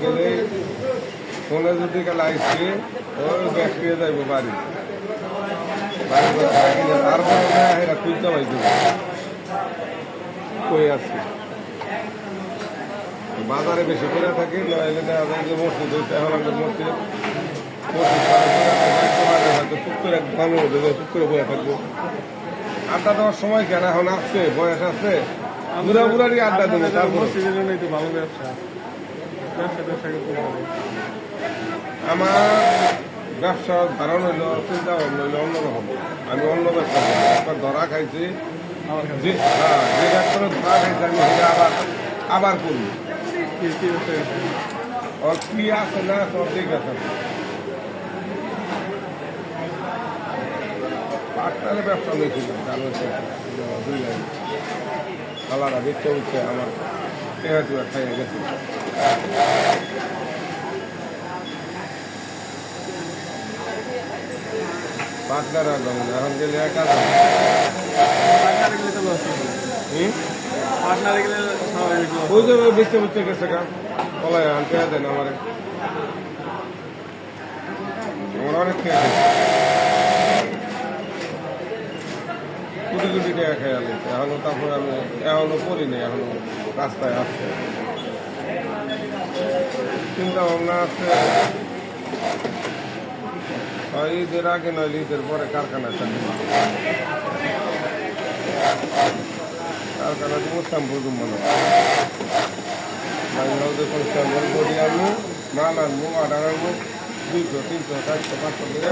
গেলে ফোনে যদি গেলে আইসি ওই ব্যাকটেরিয়া যাইব বাড়ি তারপরে এরা তুলতে পাইতে কই আছে বাজারে বেশি করে থাকি নইলে দেখা যায় যে মসজিদ হইতে এখন আমাদের মসজিদ হয়তো চুপ করে ভালো হবে চুপ করে বয়ে থাকবো আড্ডা দেওয়ার সময় কেন এখন আসছে বয়স আছে বুড়া বুড়ারই আড্ডা দেবে তারপর মসজিদের জন্য একটু ভালো ব্যবসা আমার ব্যবসার ধারণ হইল চিন্তা ভাবনা হইলো অন্যরকম আমি অন্য ব্যবসা করি একবার ধরা খাইছি যে ডাক্তারের ধরা খাইছি আমি সেটা আবার করি ওর কি আছে না সব ঠিক আছে পাটনারে ব্যবসা নিয়েছিল খালারা দেখতে উঠছে আমার টেহা টুয়া খাইয়ে গেছে পাটনারা এখন গেলে একা ওই যে দেখতে উঠতে গেছে গা বলাই আনতে দেন আমার অনেক খেয়ে কুটি কুটি খেয়ে খেয়ে আনছে এখনো তারপরে আমি এখনো করিনি এখনো রাস্তায় আসছে চিন্তা ভাবনা আছে ঈদের আগে নয় ঈদের পরে কারখানা চাকরি কারখানা বুঝতাম বুঝুম মনে হয় দেখুন করি আনবো মাল আনবো আডার আনবো 200 300 400 500